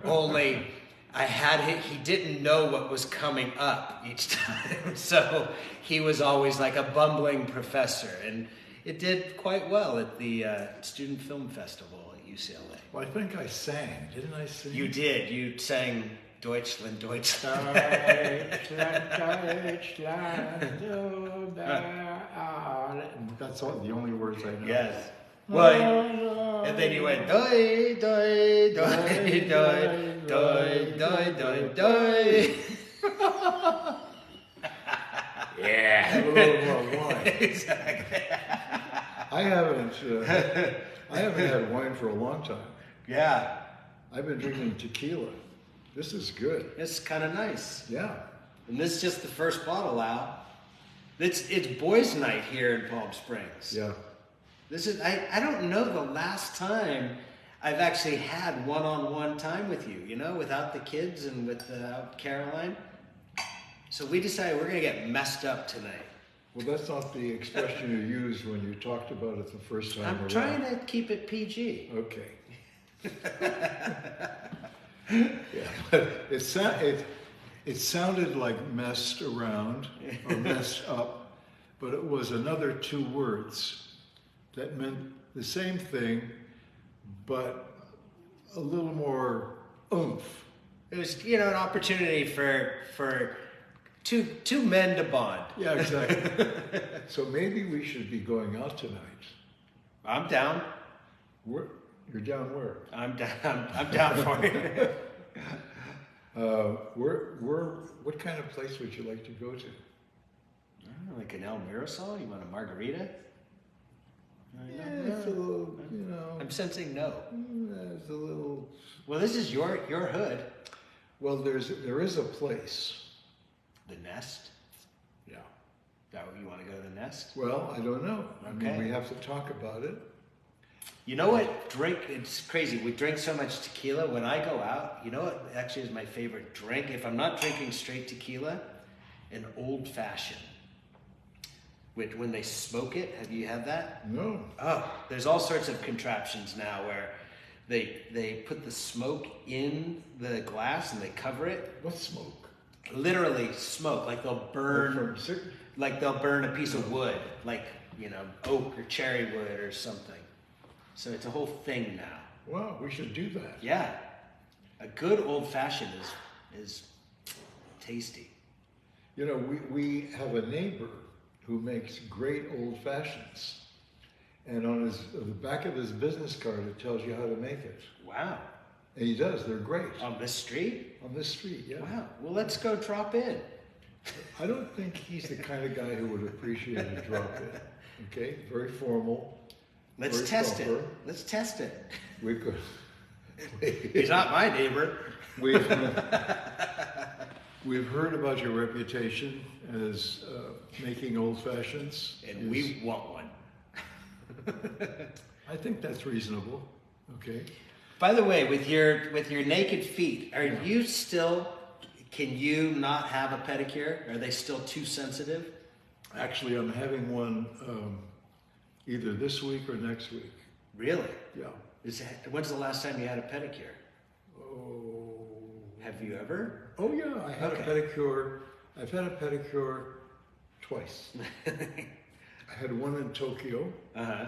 only he didn't know what was coming up each time, so he was always like a bumbling professor, and it did quite well at the Student Film Festival at UCLA. Well, I think I sang. Didn't I sing? You did. You sang Deutschland, Deutschland. That's all, the only words I know. Yes. Well, and then you went doi doi doi doi doi doi doi doi. Yeah. Have a little more wine. Exactly. I haven't had wine for a long time. Yeah, I've been drinking tequila. This is good. it's kind of nice. Yeah. And this is just the first bottle out. It's boys' night here in Palm Springs. Yeah. This is I don't know the last time I've actually had one-on-one time with you, you know, without the kids and without Caroline. So we decided we're gonna get messed up tonight. Well, that's not the expression you used when you talked about it the first time I'm around. trying to keep it PG. Okay. Yeah, but it sounded like messed around or messed up, but it was another 2 words that meant the same thing, but a little more oomph. It was, you know, an opportunity for two men to bond. Yeah, exactly. So maybe we should be going out tonight. I'm down. You're down where? I'm down for it. What kind of place would you like to go to? Like an El Mirasol? You want a margarita? Yeah, it's a little, you know. I'm sensing no. It's a little. Well, this is your hood. Well, there is a place. The Nest? Yeah. That you want to go to the Nest? Well, I don't know. I Okay. mean, we have to talk about it. You know what? It's crazy. We drink so much tequila. When I go out, you know what actually is my favorite drink? If I'm not drinking straight tequila, an old fashioned. When they smoke it, have you had that? No. Oh, there's all sorts of contraptions now where they put the smoke in the glass and they cover it. What smoke? Literally smoke, like they'll burn, a piece of wood, like, you know, oak or cherry wood or something. So it's a whole thing now. Wow, we should do that. Yeah, a good old fashioned is tasty. You know, we have a neighbor who makes great old fashions, and on the back of his business card it tells you how to make it. Wow. And he does. They're great. On this street? On this street, yeah. Wow. Well, let's go drop in. I don't think he's the kind of guy who would appreciate a drop-in. Okay? Very formal. Let's very test proper. it. Let's test it. We could. He's not my neighbor. We've heard about your reputation as making old fashions. And we want one. I think that's reasonable. Okay. By the way, with your naked feet, are you still? Can you not have a pedicure? Are they still too sensitive? Actually, I'm having one either this week or next week. Really? Yeah. When's the last time you had a pedicure? Oh. Have you ever? Oh yeah, I had Okay. a pedicure. I've had a pedicure twice. I had one in Tokyo Uh-huh.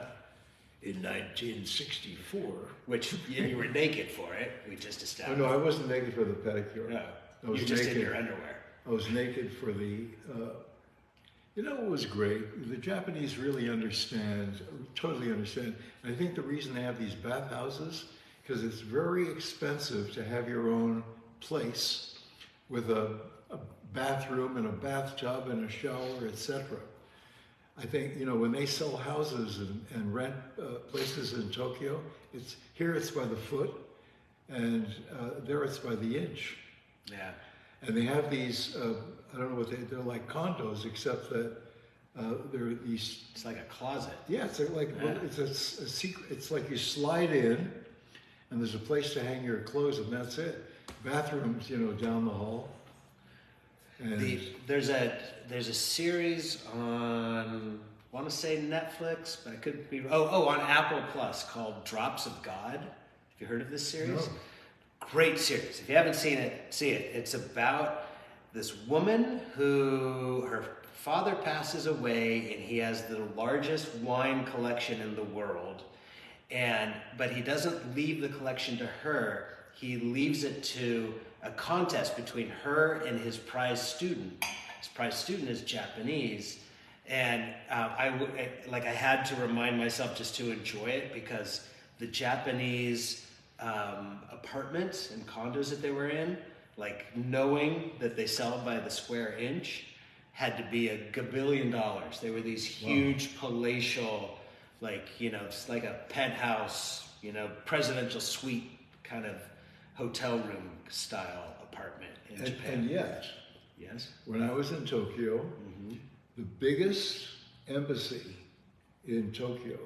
in 1964. Which you were naked for it. We just Oh established. no, I wasn't naked for the pedicure. No. I was You're just naked. in your underwear. I was naked for the. You know what was great? The Japanese really understand, totally understand. And I think the reason they have these bathhouses, because it's very expensive to have your own place with a bathroom and a bathtub and a shower, etc. I think, you know, when they sell houses and rent places in Tokyo, it's by the foot, and there it's by the inch. Yeah. And they have these, I don't know what they're like condos, except that they're these. It's like a closet. Yeah, it's like Yeah. it's a secret. It's like you slide in, and there's a place to hang your clothes, and that's it. Bathrooms, you know, down the hall. And There's a series on, I want to say Netflix, but I could be on Apple Plus called Drops of God. Have you heard of this series? No. Great series. If you haven't seen it, see it. It's about this woman who her father passes away, and he has the largest wine collection in the world. But he doesn't leave the collection to her. He leaves it to a contest between her and his prize student. His prize student is Japanese, and I had to remind myself just to enjoy it, because the Japanese apartments and condos that they were in, like knowing that they sell by the square inch, had to be $1 gabillion. They were these huge palatial, it's like a penthouse, presidential suite kind of hotel room style apartment in Japan. And yet, Yes. when I was in Tokyo, the biggest embassy in Tokyo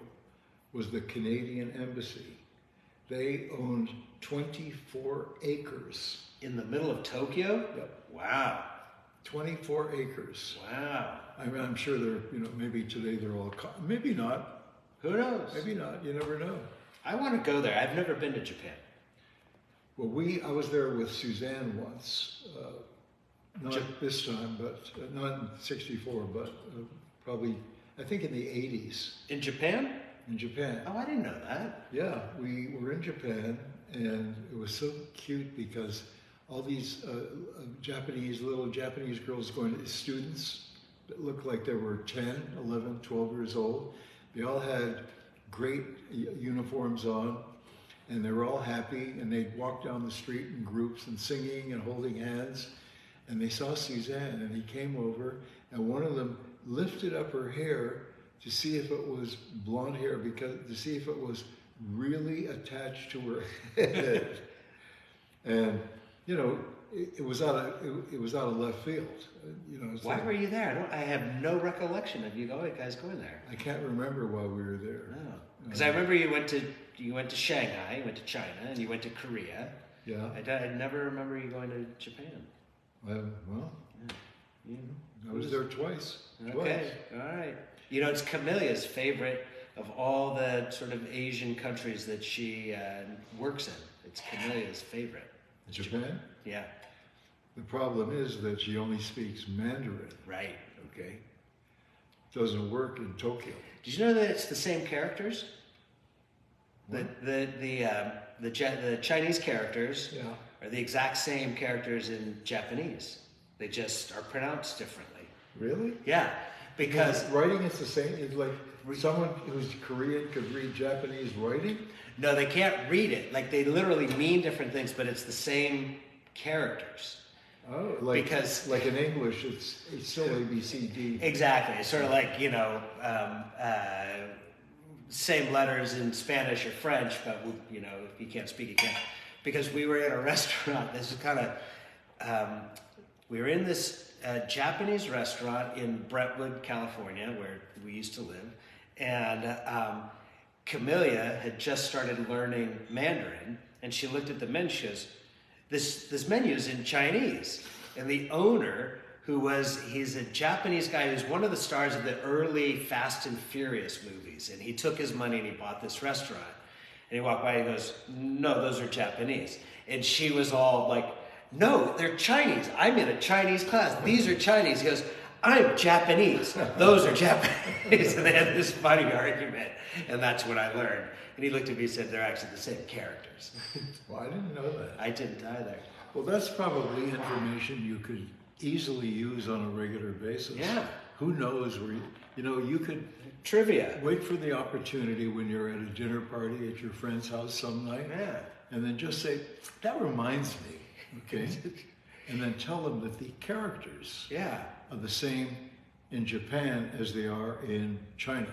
was the Canadian embassy. They owned 24 acres. In the middle of Tokyo? Yep. Wow. 24 acres. Wow. I mean, I'm sure they're, maybe today they're all, maybe not. Who knows? Maybe not. You never know. I want to go there. I've never been to Japan. Well, I was there with Suzanne once. Not this time, but not in 64, but probably, I think in the 80s In Japan? in Japan. Oh, I didn't know that. Yeah, we were in Japan, and it was so cute because all these little Japanese girls students that looked like they were 10, 11, 12 years old. They all had great uniforms on, and they were all happy, and they'd walk down the street in groups and singing and holding hands. And they saw Suzanne, and he came over, and one of them lifted up her hair to see if it was blonde hair, to see if it was really attached to her head. And it was out of left field. Why were you there? I have no recollection of you guys going there. I can't remember why we were there. No, because I remember you went to Shanghai, you went to China, and you went to Korea. Yeah. I never remember you going to Japan. Well, Yeah. I was there twice. Okay, all right. It's Camillea's favorite of all the sort of Asian countries that she works in. It's Camillea's favorite. Japan? Yeah, The problem is that she only speaks Mandarin. right. Okay. Doesn't work in Tokyo. Did you know that it's the same characters? The Chinese characters Yeah. are the exact same characters in Japanese. They just are pronounced differently. Really? Yeah. because writing is the same. It's like someone who's Korean could read Japanese writing. no, they can't read it. Like they literally mean different things, but it's the same characters. Oh, like Because- like in English, it's still ABCD. Exactly. It's sort of like, same letters in Spanish or French, but, if you can't speak, you can't. Because we were in a restaurant, this is kind of, we were in this Japanese restaurant in Brentwood, California, where we used to live. And Camellia had just started learning Mandarin, and she looked at the menu, she goes, this menu is in Chinese. And the owner, he's a Japanese guy who's one of the stars of the early Fast and Furious movies. And he took his money and he bought this restaurant. And he walked by and he goes, no, those are Japanese. And she was all like, no, they're Chinese. I'm in a Chinese class. These are Chinese. He goes, I'm Japanese. Those are Japanese. And they had this funny argument. And that's what I learned. And he looked at me and said, they're actually the same characters. Well, I didn't know that. I didn't either. Well, that's probably information you could easily use on a regular basis. Yeah. Who knows where you could Trivia. wait for the opportunity when you're at a dinner party at your friend's house some night. Yeah. And then just say, that reminds me, okay? And then tell them that the characters Yeah. are the same in Japan as they are in China.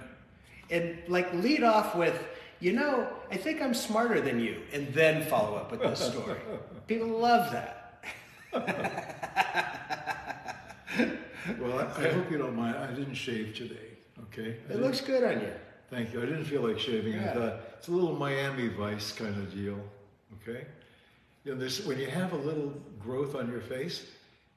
And lead off with, I think I'm smarter than you, and then follow up with this story. People love that. Well, I hope you don't mind. I didn't shave today, okay? It looks good on you. Thank you. I didn't feel like shaving. Yeah. I thought it's a little Miami Vice kind of deal, okay? When you have a little growth on your face,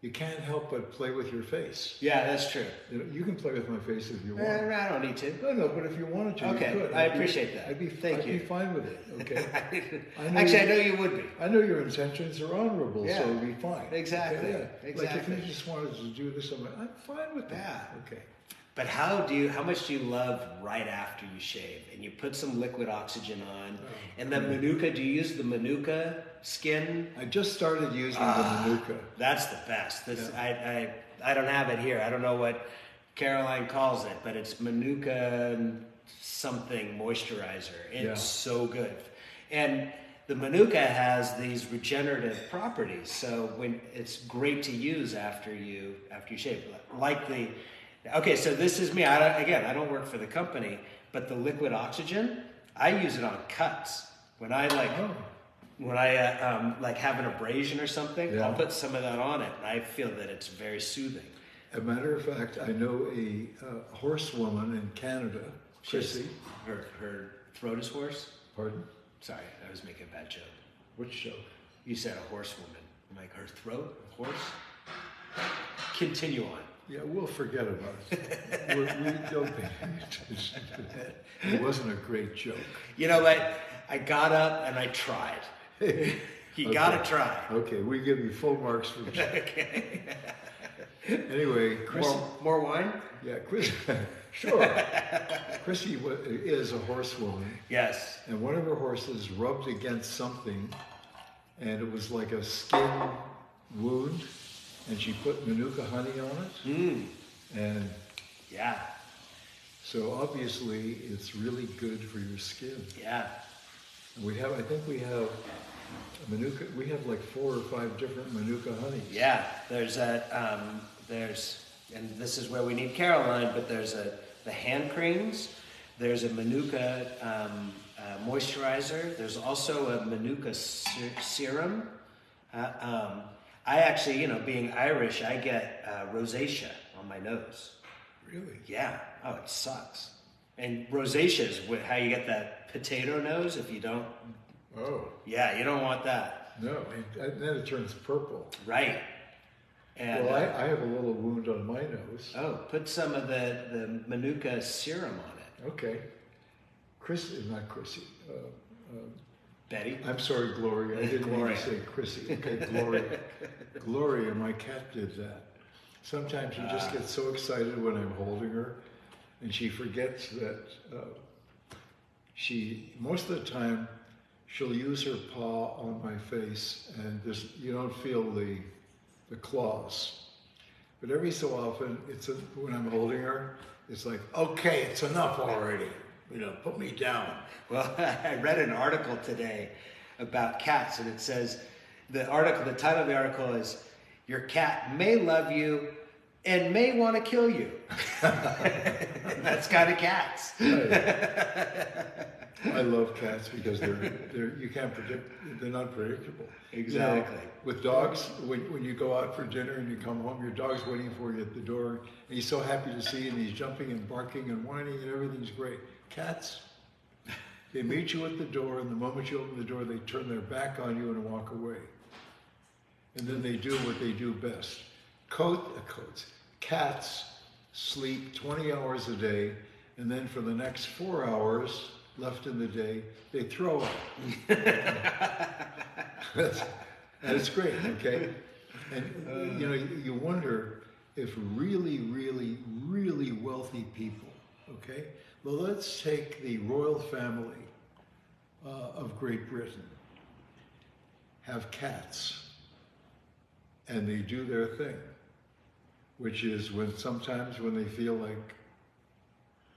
you can't help but play with your face. Yeah, that's true. You can play with my face if you want. I don't need to. No, but if you wanted to, Okay, you could. I appreciate that. I'd be Thank you. fine with it, okay? Actually, I know you would be. I know your intentions are honorable, Yeah. so it'd be fine. Exactly, Okay, yeah. exactly. Like if you just wanted to do this, I'm fine with that. Yeah. Okay. But how much do you love right after you shave? And you put some liquid oxygen on. And the Manuka, do you use the Manuka skin? I just started using the Manuka. That's the best. I don't have it here. I don't know what Caroline calls it, but it's Manuka something moisturizer. It's so good. And the Manuka has these regenerative properties, so when it's great to use after you shave. Okay, so this is me. I don't work for the company, but the liquid oxygen, I use it on cuts. When I have an abrasion or something, Yeah. I'll put some of that on it, and I feel that it's very soothing. As a matter of fact, I know a horsewoman in Canada, Chrissy. Her throat is hoarse? Pardon? Sorry, I was making a bad joke. Which show? You said a horsewoman. I'm like, her throat? A horse? Continue on. Yeah, we'll forget about it. We don't pay attention to that. It wasn't a great joke. You know what? I got up and I tried. You gotta try. Okay, we give you full marks for joke. Okay. Anyway, Chrissy. More wine? Yeah, Chrissy. Sure. Chrissy is a horsewoman, Yes. and one of her horses rubbed against something, and it was like a skin wound, and she put Manuka honey on it, and Yeah. so obviously it's really good for your skin. Yeah. And I think we have Manuka. We have like 4 or 5 different Manuka honeys. Yeah. And this is where we need Caroline, but there's the hand creams. There's a Manuka moisturizer. There's also a Manuka serum. I actually, being Irish, I get rosacea on my nose. Really? Yeah. Oh, it sucks. And rosacea is how you get that potato nose if you don't. Oh. Yeah, you don't want that. No, and then it turns purple. Right. And, Well, I have a little wound on my nose. put some of the Manuka serum on it. Okay. Not Chrissy. Betty? I'm sorry, Gloria. I didn't mean Gloria. to say Chrissy. Okay, Gloria. Gloria, my cat did that. Sometimes she just gets so excited when I'm holding her, and she forgets that most of the time, she'll use her paw on my face, and you don't feel the claws. But every so often, when I'm holding her, it's like, okay, it's enough already. Put me down. Well, I read an article today about cats, and it says, the title of the article is, "Your cat may love you and may want to kill you." That's kind of cats. I love cats because you can't predict, they're not predictable. Exactly. With dogs, when you go out for dinner and you come home, your dog's waiting for you at the door, and he's so happy to see you, and he's jumping and barking and whining, and everything's great. Cats, they meet you at the door, and the moment you open the door, they turn their back on you and walk away. And then they do what they do best. Cats sleep 20 hours a day, and then for the next 4 hours left in the day, they throw up. That's great, okay? And you wonder if really, really, really wealthy people, okay? Well, let's take the royal family of Great Britain, have cats, and they do their thing, which is sometimes when they feel like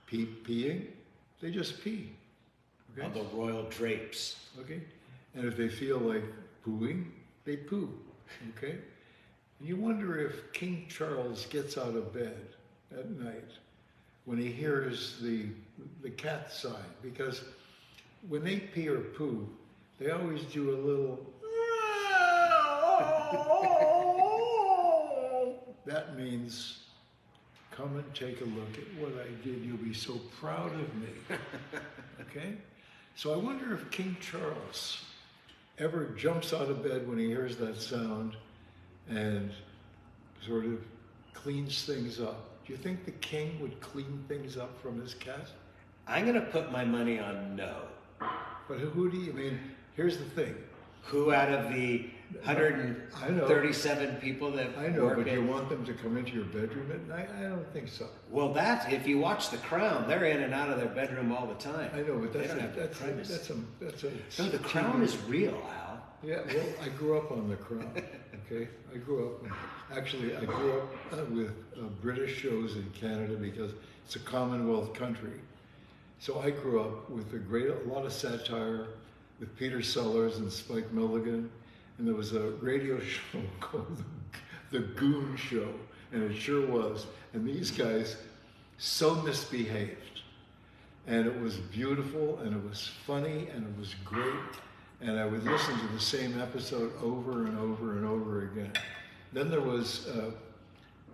peeing, they just pee. Okay? On the royal drapes. Okay? And if they feel like pooing, they poo. Okay? And you wonder if King Charles gets out of bed at night when he hears the cat sign, because when they pee or poo, they always do a little. That means, come and take a look at what I did. You'll be so proud of me. Okay? So I wonder if King Charles ever jumps out of bed when he hears that sound and sort of cleans things up. Do you think the king would clean things up from his cat? I'm going to put my money on no. But who do you mean? Here's the thing. Who out of the 137 people that work but you want them to come into your bedroom at night? I don't think so. Well, if you watch The Crown, they're in and out of their bedroom all the time. I know, but The Crown is real, Al. Yeah, well, I grew up on The Crown. Okay, I grew up with British shows in Canada because it's a Commonwealth country. So I grew up with a lot of satire with Peter Sellers and Spike Milligan, and there was a radio show called The Goon Show, and it sure was. And these guys so misbehaved, and it was beautiful, and it was funny, and it was great, and I would listen to the same episode over and over and over again. Then there was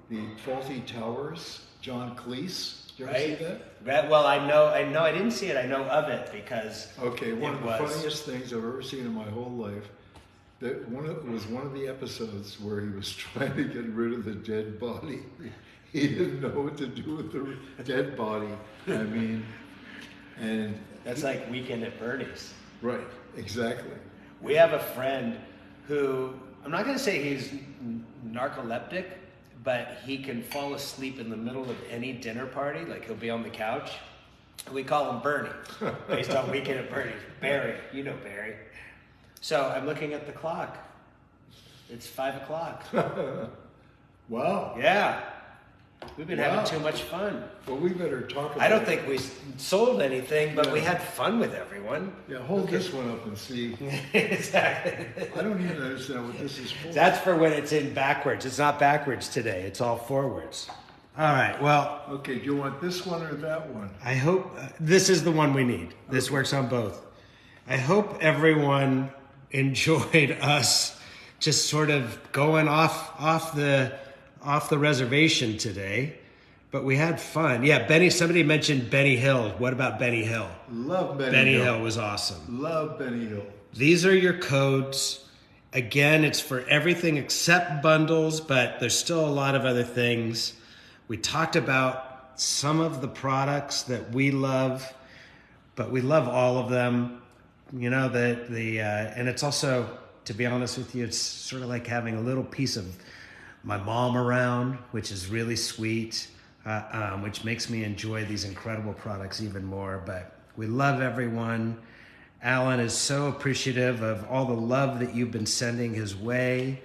the Faulty Towers, John Cleese. Did you ever see that? Well, I know. I didn't see it. I know of it because one of the funniest things I've ever seen in my whole life. It was one of the episodes where he was trying to get rid of the dead body. He didn't know what to do with the dead body. I mean, and that's like Weekend at Bernie's. Right. Exactly. We have a friend who, I'm not going to say he's narcoleptic, but he can fall asleep in the middle of any dinner party. Like he'll be on the couch. We call him Bernie, based on Weekend at Bernie's. Barry, you know Barry. So I'm looking at the clock. It's 5 o'clock. Wow. Yeah. We've been having too much fun. Well, we better talk about I don't think we sold anything, but we had fun with everyone. Yeah, hold this one up and see. Exactly. I don't even understand what this is for. That's for when it's in backwards. It's not backwards today. It's all forwards. All right, well. Okay, do you want this one or that one? I hope this is the one we need. This works on both. I hope everyone enjoyed us just sort of going off the reservation today, but we had fun. Yeah, somebody mentioned Benny Hill. What about Benny Hill? Love Benny Hill. Benny Hill was awesome. Love Benny Hill. These are your codes. Again, it's for everything except bundles, but there's still a lot of other things. We talked about some of the products that we love, but we love all of them. You know, and it's also, to be honest with you, it's sort of like having a little piece of my mom around, which is really sweet, which makes me enjoy these incredible products even more. But we love everyone. Alan is so appreciative of all the love that you've been sending his way.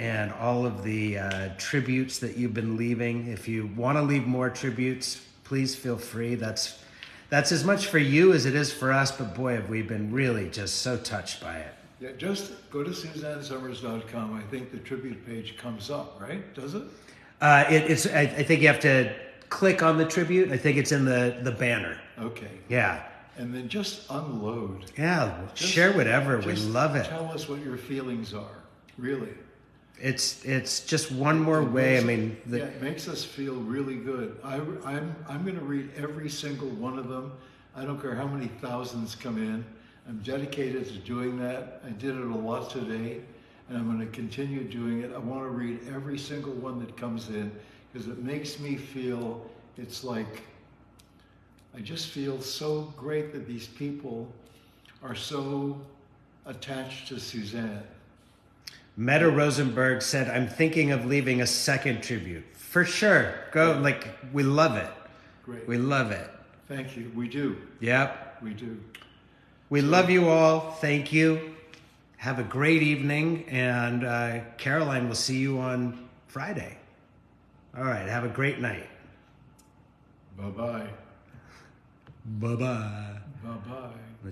and all of the tributes that you've been leaving. If you want to leave more tributes, please feel free. That's as much for you as it is for us, but boy, have we been really just so touched by it. Yeah, just go to SuzanneSummers.com. I think the tribute page comes up, right? Does it? I think you have to click on the tribute. I think it's in the banner. Okay. Yeah. And then just unload. Yeah, share whatever. We Just love it. Tell us what your feelings are, really. It's just one more way. I mean, Yeah, it makes us feel really good. I'm going to read every single one of them. I don't care how many thousands come in. I'm dedicated to doing that. I did it a lot today, and I'm going to continue doing it. I want to read every single one that comes in because it makes me feel, it's like, I just feel so great that these people are so attached to Suzanne. Meta Rosenberg said, I'm thinking of leaving a second tribute. For sure. Go, like, we love it. Great. We love it. Thank you. We do. Yep. We do. We love you all. Thank you. Have a great evening. And Caroline will see you on Friday. All right. Have a great night. Bye-bye. Bye-bye. Bye-bye.